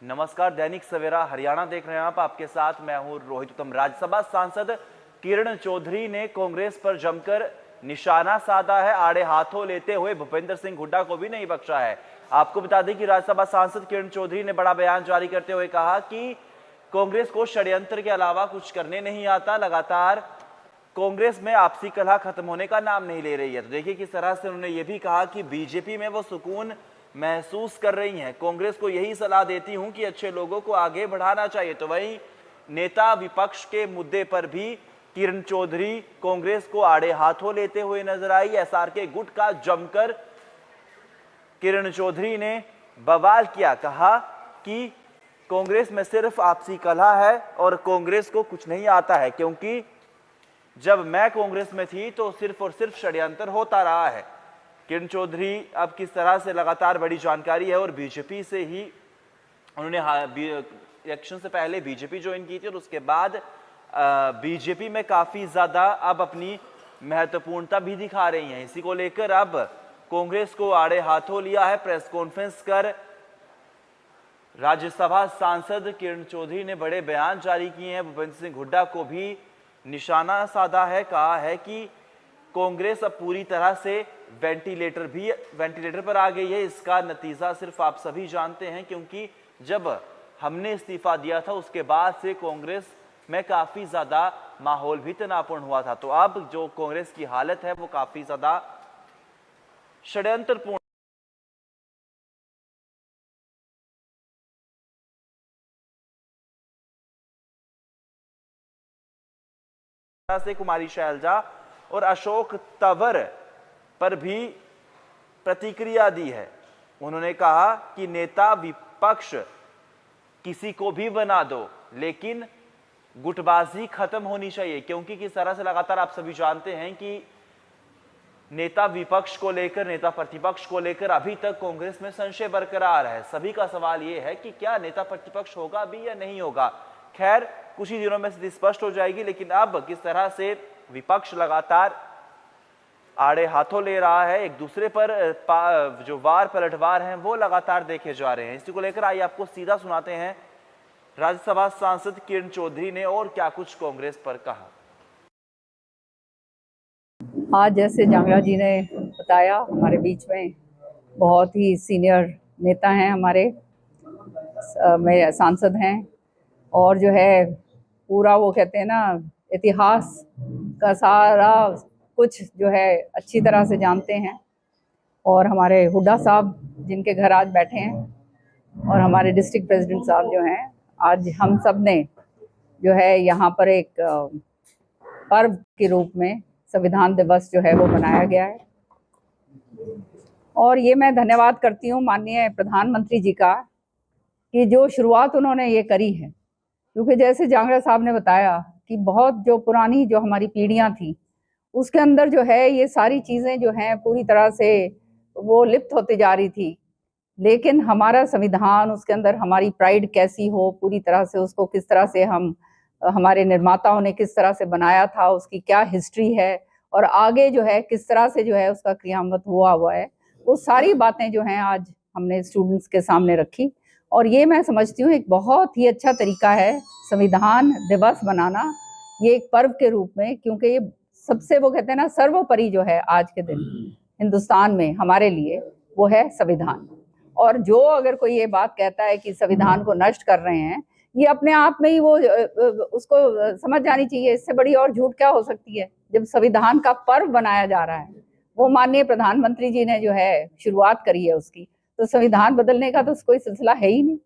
नमस्कार, दैनिक सवेरा हरियाणा देख रहे हैं आप। आपके साथ मैं हूं रोहित उत्तम। राज्यसभा सांसद किरण चौधरी ने कांग्रेस पर जमकर निशाना साधा है। आड़े हाथों लेते हुए भूपेंद्र सिंह हुड्डा को भी नहीं बख्शा है। आपको बता दें कि राज्यसभा सांसद किरण चौधरी ने बड़ा बयान जारी करते हुए कहा कि कांग्रेस को षड्यंत्र के अलावा कुछ करने नहीं आता। लगातार कांग्रेस में आपसी कलह खत्म होने का नाम नहीं ले रही है। तो देखिए किस तरह से उन्होंने ये भी कहा कि बीजेपी में वो सुकून महसूस कर रही हैं। कांग्रेस को यही सलाह देती हूं कि अच्छे लोगों को आगे बढ़ाना चाहिए। तो वहीं नेता विपक्ष के मुद्दे पर भी किरण चौधरी कांग्रेस को आड़े हाथों लेते हुए नजर आई। एसआरके गुट का जमकर किरण चौधरी ने बवाल किया, कहा कि कांग्रेस में सिर्फ आपसी कलह है और कांग्रेस को कुछ नहीं आता है, क्योंकि जब मैं कांग्रेस में थी तो सिर्फ और सिर्फ षड्यंत्र होता रहा है। किरण चौधरी अब किस तरह से लगातार बड़ी जानकारी है और बीजेपी से ही उन्होंने इलेक्शन से पहले बीजेपी ज्वाइन की थी और उसके बाद बीजेपी में काफी ज्यादा अब अपनी महत्वपूर्णता भी दिखा रही हैं। इसी को लेकर अब कांग्रेस को आड़े हाथों लिया है। प्रेस कॉन्फ्रेंस कर राज्यसभा सांसद किरण चौधरी ने बड़े बयान जारी किए हैं। भूपेंद्र सिंह हुड्डा को भी निशाना साधा है। कहा है कि कांग्रेस अब पूरी तरह से वेंटिलेटर पर आ गई है। इसका नतीजा सिर्फ आप सभी जानते हैं, क्योंकि जब हमने इस्तीफा दिया था उसके बाद से कांग्रेस में काफी ज्यादा माहौल भी तनावपूर्ण हुआ था। तो अब जो कांग्रेस की हालत है वो काफी ज्यादा षड्यंत्रपूर्ण से कुमारी शैलजा और अशोक तंवर पर भी प्रतिक्रिया दी है। उन्होंने कहा कि नेता विपक्ष किसी को भी बना दो, लेकिन गुटबाजी खत्म होनी चाहिए, क्योंकि किस तरह से लगातार आप सभी जानते हैं कि नेता विपक्ष को लेकर, नेता प्रतिपक्ष को लेकर अभी तक कांग्रेस में संशय बरकरार है। सभी का सवाल यह है कि क्या नेता प्रतिपक्ष होगा भी या नहीं होगा। खैर, कुछ ही दिनों में स्थिति स्पष्ट हो जाएगी, लेकिन अब किस तरह से विपक्ष लगातार आड़े हाथों ले रहा है, एक दूसरे पर जो वार पलटवार हैं वो लगातार देखे जा रहे हैं। इसी को लेकर आइए आपको सीधा सुनाते हैं राज्यसभा सांसद किरण चौधरी ने और क्या कुछ कांग्रेस पर कहा। आज जैसे जांगड़ा जी ने बताया, हमारे बीच में बहुत ही सीनियर नेता हैं, हमारे में सांसद हैं और जो है पूरा वो कहते हैं ना इतिहास का सारा कुछ जो है अच्छी तरह से जानते हैं। और हमारे हुड्डा साहब जिनके घर आज बैठे हैं और हमारे डिस्ट्रिक्ट प्रेसिडेंट साहब जो हैं, आज हम सब ने जो है यहाँ पर एक पर्व के रूप में संविधान दिवस जो है वो मनाया गया है। और ये मैं धन्यवाद करती हूँ माननीय प्रधानमंत्री जी का कि जो शुरुआत उन्होंने ये करी है, क्योंकि जैसे जांगड़ा साहब ने बताया कि बहुत जो पुरानी जो हमारी पीढ़ियां थी उसके अंदर जो है ये सारी चीज़ें जो हैं पूरी तरह से वो लिप्त होती जा रही थी। लेकिन हमारा संविधान, उसके अंदर हमारी प्राइड कैसी हो, पूरी तरह से उसको किस तरह से हमारे निर्माताओं ने किस तरह से बनाया था, उसकी क्या हिस्ट्री है और आगे जो है किस तरह से जो है उसका क्रियान्वित हुआ है, वो सारी बातें जो हैं आज हमने स्टूडेंट्स के सामने रखी। और ये मैं समझती हूँ एक बहुत ही अच्छा तरीका है संविधान दिवस बनाना, ये एक पर्व के रूप में, क्योंकि ये सबसे वो कहते हैं ना सर्वोपरि जो है आज के दिन हिंदुस्तान में हमारे लिए वो है संविधान। और जो अगर कोई ये बात कहता है कि संविधान को नष्ट कर रहे हैं, ये अपने आप में ही वो उसको समझ जानी चाहिए। इससे बड़ी और झूठ क्या हो सकती है जब संविधान का पर्व बनाया जा रहा है। वो माननीय प्रधानमंत्री जी ने जो है शुरुआत करी है उसकी, तो संविधान बदलने का तो कोई सिलसिला है ही नहीं।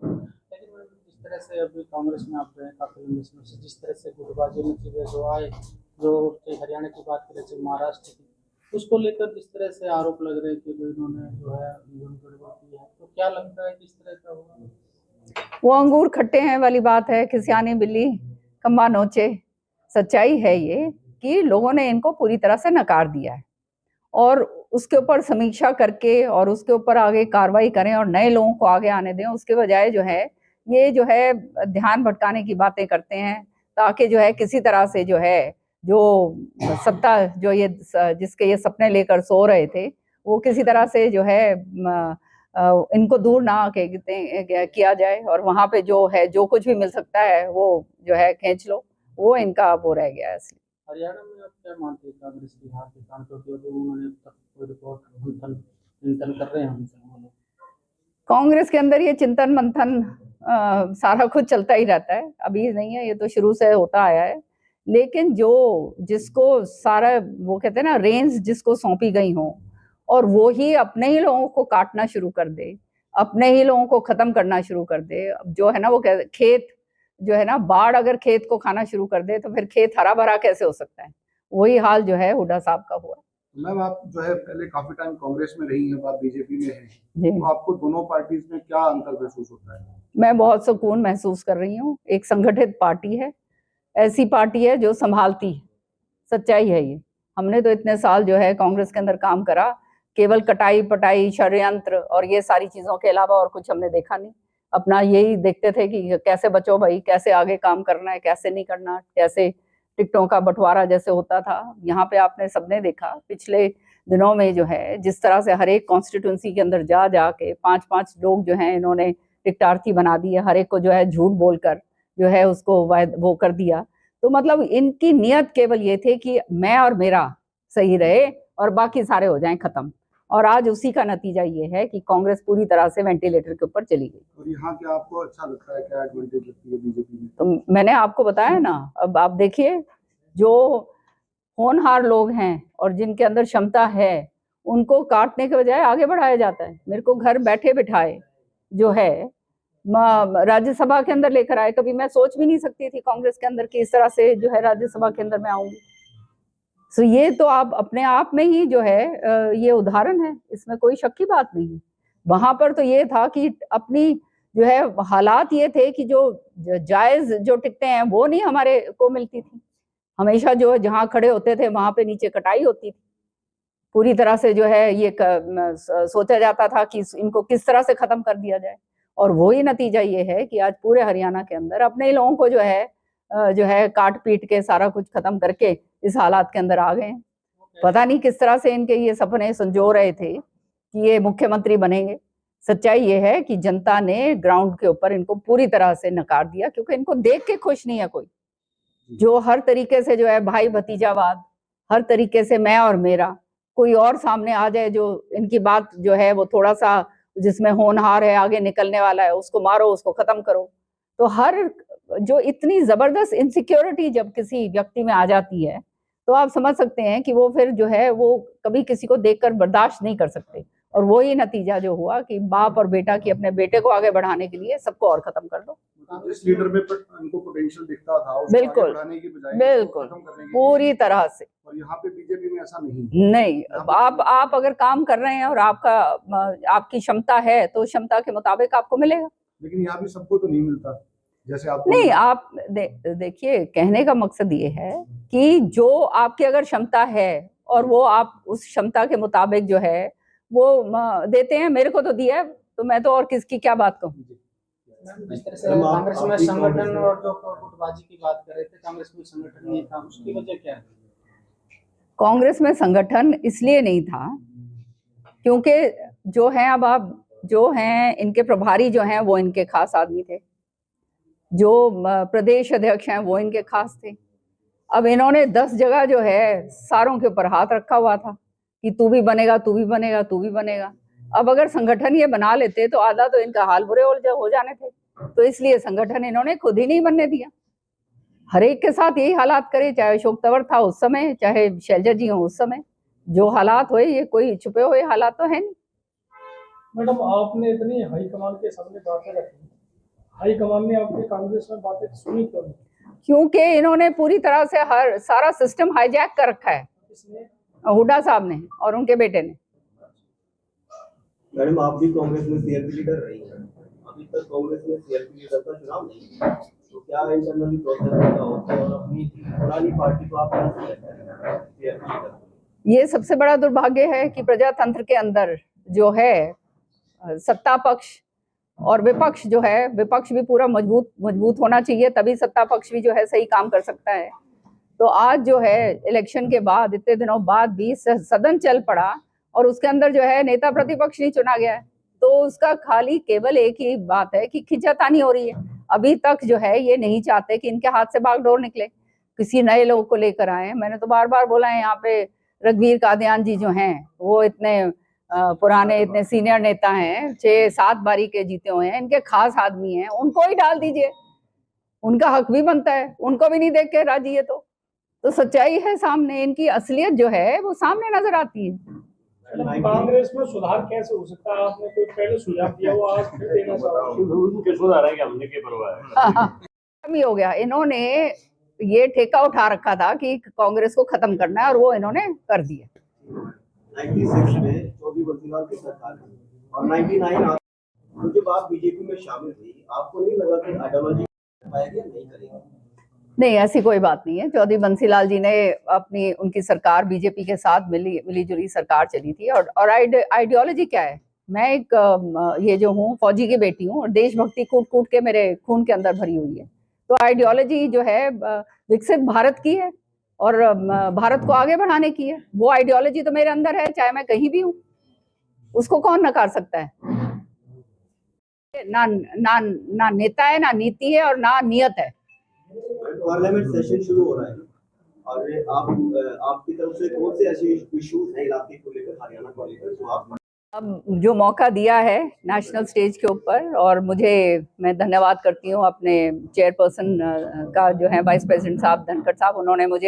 जिस तरह से अभी कांग्रेस में आप रहे काफी लंबे समय से, जिस तरह से गुटबाजी में चीजें जो आए, जो हरियाणा की बात करें, जो महाराष्ट्र की, उसको लेकर जिस तरह से आरोप लग रहे हैं कि जो इन्होंने जो है गड़बड़ की है, तो क्या लगता है किस तरह का होगा? वो अंगूर खट्टे हैं वाली बात है, खिसियानी बिल्ली खम्बा नोचे। सच्चाई है ये कि लोगों ने इनको पूरी तरह से नकार दिया है और उसके ऊपर समीक्षा करके और उसके ऊपर आगे कार्रवाई करें और नए लोगों को आगे आने दें। उसके बजाय जो है ये जो है ध्यान भटकाने की बातें करते हैं, ताकि जो है किसी तरह से जो है जो सत्ता जो ये जिसके ये सपने लेकर सो रहे थे, वो किसी तरह से जो है इनको दूर ना किया जाए और वहां पे जो है जो कुछ भी मिल सकता है वो जो है खींच लो, वो इनका वो रह गया है असली। हरियाणा में आप क्या मानते हैं कांग्रेस की हार के कारण, क्योंकि अभी उन्होंने अब तक कोई रिपोर्ट चिंतन कर रहे हैं हम लोग। कांग्रेस के अंदर ये चिंतन मंथन सारा कुछ चलता ही रहता है, अभी नहीं है, ये तो शुरू से होता आया है। लेकिन जो जिसको सारा वो कहते हैं ना रेंज जिसको सौंपी गई हो और वो ही अपने ही लोगों को काटना शुरू कर दे, अपने ही लोगों को खत्म करना शुरू कर दे। अब जो है ना वो खेत जो है ना, बाढ़ अगर खेत को खाना शुरू कर दे तो फिर खेत हरा भरा कैसे हो सकता है? वही हाल जो है हुड्डा साहब का हुआ। मैम आप जो है पहले काफी टाइम कांग्रेस में रही हैं, अब आप बीजेपी में हैं, जी, तो आपको दोनों पार्टीज में क्या अंतर महसूस होता है? मैं बहुत सुकून महसूस कर रही हूँ। एक संगठित पार्टी है, ऐसी पार्टी है जो संभालती है, सच्चाई है ये। हमने तो इतने साल जो है कांग्रेस के अंदर काम करा, केवल कटाई पटाई षड्यंत्र और ये सारी चीजों के अलावा और कुछ हमने देखा नहीं। अपना यही देखते थे कि कैसे बचो भाई, कैसे आगे काम करना है, कैसे नहीं करना, कैसे टिकटों का बंटवारा जैसे होता था। यहाँ पे आपने सबने देखा पिछले दिनों में जो है जिस तरह से हर एक कॉन्स्टिट्यूंसी के अंदर जा के 5-5 लोग जो है इन्होंने टिकटार्थी बना दिए, हर एक को जो है झूठ बोलकर जो है उसको वो कर दिया। तो मतलब इनकी नियत केवल ये थे कि मैं और मेरा सही रहे और बाकी सारे हो जाएं खत्म। और आज उसी का नतीजा ये है कि कांग्रेस पूरी तरह से वेंटिलेटर के ऊपर चली गई। और यहाँ क्या आपको अच्छा लगता है, क्या एडवांटेज लगती है बीजेपी में? तो मैंने आपको बताया ना, अब आप देखिए जो होनहार लोग हैं और जिनके अंदर क्षमता है उनको काटने के बजाय आगे बढ़ाया जाता है। मेरे को घर बैठे बिठाए जो है राज्यसभा के अंदर लेकर आए। कभी मैं सोच भी नहीं सकती थी कांग्रेस के अंदर कि इस तरह से जो है राज्यसभा के अंदर मैं आऊंगी। तो ये तो आप अपने आप में ही जो है ये उदाहरण है, इसमें कोई शक की बात नहीं है। वहां पर तो ये था कि अपनी जो है हालात ये थे कि जो जायज जो टिकटें हैं वो नहीं हमारे को मिलती थी। हमेशा जो जहां खड़े होते थे वहां पे नीचे कटाई होती थी। पूरी तरह से जो है ये सोचा जाता था कि इनको किस तरह से खत्म कर दिया जाए। और वही नतीजा ये है कि आज पूरे हरियाणा के अंदर अपने ही लोगों को जो है काट पीट के सारा कुछ खत्म करके इस हालात के अंदर आ गए हैं। पता नहीं किस तरह से इनके ये सपने संजो रहे थे कि ये मुख्यमंत्री बनेंगे। सच्चाई ये है कि जनता ने ग्राउंड के ऊपर इनको पूरी तरह से नकार दिया, क्योंकि इनको देख के खुश नहीं है कोई। जो हर तरीके से जो है भाई भतीजावाद, हर तरीके से मैं और मेरा, कोई और सामने आ जाए जो इनकी बात जो है वो थोड़ा सा जिसमें होनहार है आगे निकलने वाला है, उसको मारो, उसको खत्म करो। तो हर जो इतनी जबरदस्त इनसिक्योरिटी जब किसी व्यक्ति में आ जाती है तो आप समझ सकते हैं कि वो फिर जो है वो कभी किसी को देखकर बर्दाश्त नहीं कर सकते। और वही नतीजा जो हुआ कि बाप और बेटा की अपने बेटे को आगे बढ़ाने के लिए सबको और खत्म कर दो। जिस लीडर में उनको पोटेंशियल दिखता था उसको बिल्कुल, आगे बढ़ाने की बजाय बिल्कुल, खत्म करने की पूरी तरह से। और यहाँ पे बीजेपी में ऐसा नहीं। नहीं, आप अगर काम कर रहे हैं और आपकी क्षमता है तो क्षमता के मुताबिक आपको मिलेगा। लेकिन यहाँ भी सबको तो नहीं मिलता जैसे आपको नहीं, आप देखिए, कहने का मकसद ये है कि जो आपकी अगर क्षमता है और वो आप उस क्षमता के मुताबिक जो है वो देते हैं। मेरे को तो दिया है तो मैं तो और किसकी क्या बात कहूँ। जिस तरह से कांग्रेस में संगठन और जो गुटबाजी की बात कर रहे थे, कांग्रेस में संगठन नहीं था, उसकी वजह क्या है? कांग्रेस में संगठन इसलिए नहीं था क्योंकि जो है अब आप जो हैं इनके प्रभारी जो हैं वो इनके खास आदमी थे, जो प्रदेश अध्यक्ष हैं वो इनके खास थे। अब इन्होंने 10 जगह जो है सारों के ऊपर हाथ रखा हुआ था कि तू भी बनेगा, तू भी बनेगा, तू भी बनेगा। अब अगर संगठन ये बना लेते तो आधा तो इनका हाल बुरे हो जाने थे। तो इसलिए संगठन इन्होंने खुद ही नहीं बनने दिया। हर एक के साथ यही हालात करे, चाहे अशोक तंवर था उस समय, चाहे शैलजा जी हो उस समय। जो हालात हुए ये कोई छुपे हुए हालात तो है नहीं। मैडम, आपने इतनी हाईकमान के सामने बातें रखी, हाईकमान ने आपकी कांग्रेस में बातें सुनी क्यों नहीं? क्योंकि इन्होंने पूरी तरह से सारा सिस्टम हाईजैक कर रखा है। इसलिए हुड्डा साहब ने और उनके बेटे ने। मैडम, आप भी कांग्रेस में सीएलपी लीडर रही हैं, अभी तक कांग्रेस में सीएलपी लीडर का चुनाव नहीं है, तो क्या इंटरनली प्रोसेस होता है और अपनी पुरानी पार्टी को आप कैसे लेते हैं सीएलपी लीडर? ये सबसे बड़ा दुर्भाग्य है कि प्रजातंत्र के अंदर जो है सत्ता पक्ष और विपक्ष जो है, विपक्ष भी पूरा मजबूत होना चाहिए, तभी सत्ता पक्ष भी जो है सही काम कर सकता है। तो आज जो है इलेक्शन के बाद इतने दिनों बाद भी सदन चल पड़ा और उसके अंदर जो है नेता प्रतिपक्ष नहीं चुना गया है। तो उसका खाली केवल एक ही बात है कि खींचातानी हो रही है। अभी तक जो है ये नहीं चाहते कि इनके हाथ से बागडोर निकले, किसी नए लोगों को लेकर आए। मैंने तो बार बार बोला है, यहाँ पे रघुवीर कादियान जी जो हैं वो इतने पुराने, इतने सीनियर नेता हैं, 6-7 बारी के जीते हुए हैं, इनके खास आदमी हैं, उनको ही डाल दीजिए, उनका हक भी बनता है। उनको भी नहीं देख के राजी है तो सच्चाई है सामने, इनकी असलियत जो है वो सामने नजर आती है। मैडम, कांग्रेस में सुधार कैसे हो सकता है? आपने कोई पहले सुझाव दिया, वो आज फिर देना चाह रहा हूं। उनके सुधार है कि हमने क्या परवाह है? कमी हो गया, इन्होंने ये ठेका उठा रखा था कि कांग्रेस को खत्म करना है और वो इन्होंने कर दिया। 96 में चौधरी बंसीलाल की सरकार थी और 99 तो जब आप बीजेपी में शामिल थी, आपको नहीं लगा कि आइडियोलॉजी पाएगी या नहीं करेगी? नहीं, ऐसी कोई बात नहीं है। चौधरी बंसीलाल जी ने उनकी सरकार बीजेपी के साथ मिली जुली सरकार चली थी। और आइडियोलॉजी क्या है? मैं एक ये जो हूँ फौजी की बेटी हूँ और देशभक्ति कूट कूट के मेरे खून के अंदर भरी हुई है। तो आइडियोलॉजी जो है विकसित भारत की है और भारत को आगे बढ़ाने की है। वो आइडियोलॉजी तो मेरे अंदर है, चाहे मैं कहीं भी हूँ, उसको कौन नकार सकता है? ना नेता है, ना नीति है और ना नियत है। पार्लियामेंट सेशन शुरू हो रहा है और आपकी तरफ से कौन से ऐसे इश्यूज हैं इलाके को लेकर, हरियाणा को लेकर जो आप अब जो मौका दिया है नेशनल स्टेज के ऊपर, और मैं धन्यवाद करती हूँ अपने चेयरपर्सन का जो है वाइस प्रेसिडेंट साहब धनखड़ साहब, उन्होंने मुझे